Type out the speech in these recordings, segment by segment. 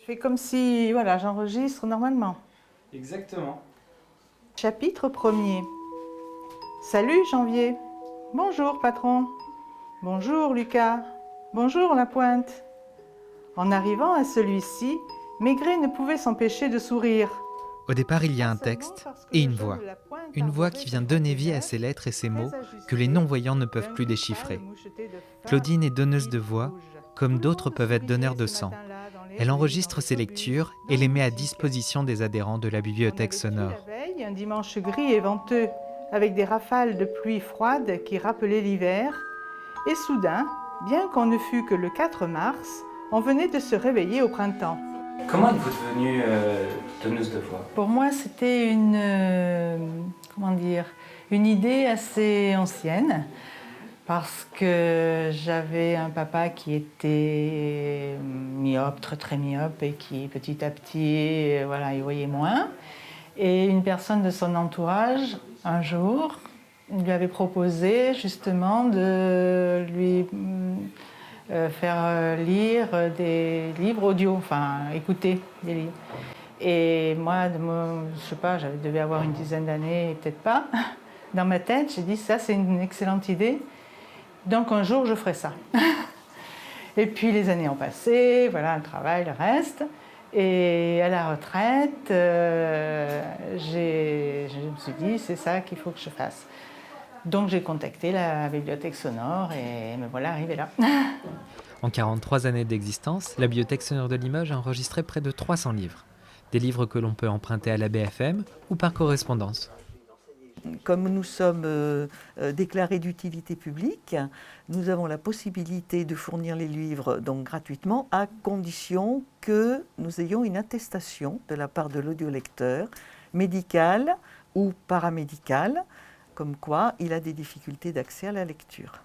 Je fais comme si, voilà, j'enregistre normalement. Exactement. Chapitre 1er. Salut Janvier. Bonjour patron. Bonjour Lucas. Bonjour Lapointe. En arrivant à celui-ci, Maigret ne pouvait s'empêcher de sourire. Au départ, il y a un texte et une voix. Une voix qui vient donner vie à ces lettres et ces mots que les non-voyants ne peuvent plus déchiffrer. Claudine est donneuse de voix, comme d'autres peuvent être donneurs de sang. Elle enregistre ses lectures et les met à disposition des adhérents de la bibliothèque sonore. La veille, un dimanche gris et venteux, avec des rafales de pluie froide qui rappelaient l'hiver. Et soudain, bien qu'on ne fût que le 4 mars, on venait de se réveiller au printemps. Comment êtes-vous devenue donneuse de voix? Pour moi, c'était une idée assez ancienne, parce que j'avais un papa qui était myope, très très myope, et qui petit à petit, voilà, il voyait moins. Et une personne de son entourage, un jour, lui avait proposé justement de lui faire lire des livres audio, enfin écouter des livres. Et moi, je sais pas, je devais avoir une dizaine d'années, peut-être pas. Dans ma tête, j'ai dit ça, c'est une excellente idée. Donc un jour, je ferai ça. Et puis les années ont passé, voilà, le travail, le reste. Et à la retraite, je me suis dit, c'est ça qu'il faut que je fasse. Donc j'ai contacté la bibliothèque sonore et me voilà arrivée là. En 43 années d'existence, la bibliothèque sonore de Limoges a enregistré près de 300 livres. Des livres que l'on peut emprunter à la BFM ou par correspondance. Comme nous sommes déclarés d'utilité publique, nous avons la possibilité de fournir les livres donc gratuitement, à condition que nous ayons une attestation de la part de l'audiolecteur, médicale ou paramédicale, comme quoi il a des difficultés d'accès à la lecture.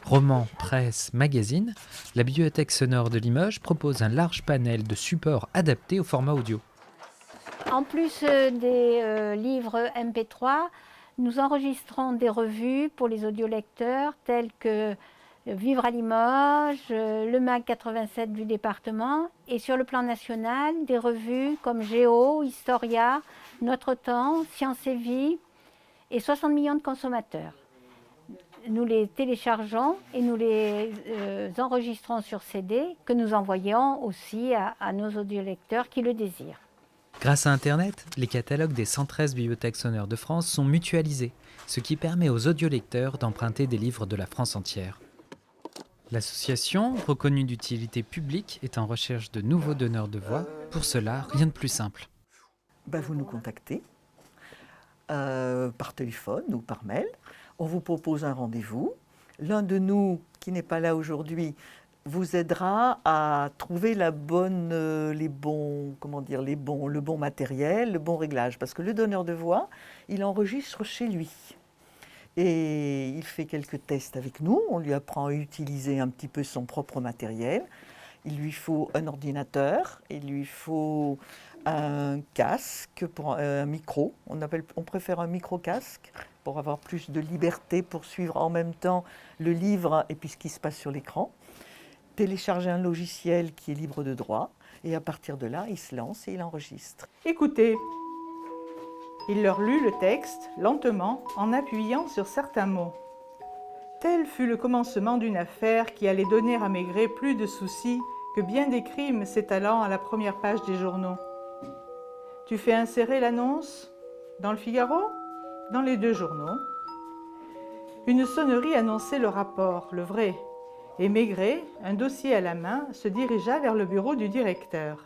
Romans, presse, magazines, la bibliothèque sonore de Limoges propose un large panel de supports adaptés au format audio. En plus des livres MP3, nous enregistrons des revues pour les audiolecteurs telles que Vivre à Limoges, le MAG 87 du département, et sur le plan national, des revues comme Géo, Historia, Notre Temps, Science et Vie et 60 millions de consommateurs. Nous les téléchargeons et nous les enregistrons sur CD que nous envoyons aussi à nos audiolecteurs qui le désirent. Grâce à Internet, les catalogues des 113 bibliothèques sonores de France sont mutualisés, ce qui permet aux audiolecteurs d'emprunter des livres de la France entière. L'association, reconnue d'utilité publique, est en recherche de nouveaux donneurs de voix. Pour cela, rien de plus simple. Vous nous contactez par téléphone ou par mail. On vous propose un rendez-vous. L'un de nous, qui n'est pas là aujourd'hui, vous aidera à trouver le bon matériel, le bon réglage. Parce que le donneur de voix, il enregistre chez lui. Et il fait quelques tests avec nous. On lui apprend à utiliser un petit peu son propre matériel. Il lui faut un ordinateur, il lui faut un casque, un micro. On préfère un micro-casque pour avoir plus de liberté pour suivre en même temps le livre et puis ce qui se passe sur l'écran. Télécharger un logiciel qui est libre de droit et à partir de là, il se lance et il enregistre. Écoutez. Il leur lut le texte, lentement, en appuyant sur certains mots. Tel fut le commencement d'une affaire qui allait donner à Maigret plus de soucis que bien des crimes s'étalant à la première page des journaux. Tu fais insérer l'annonce dans le Figaro, dans les 2 journaux. Une sonnerie annonçait le rapport, le vrai, et Maigret, un dossier à la main, se dirigea vers le bureau du directeur.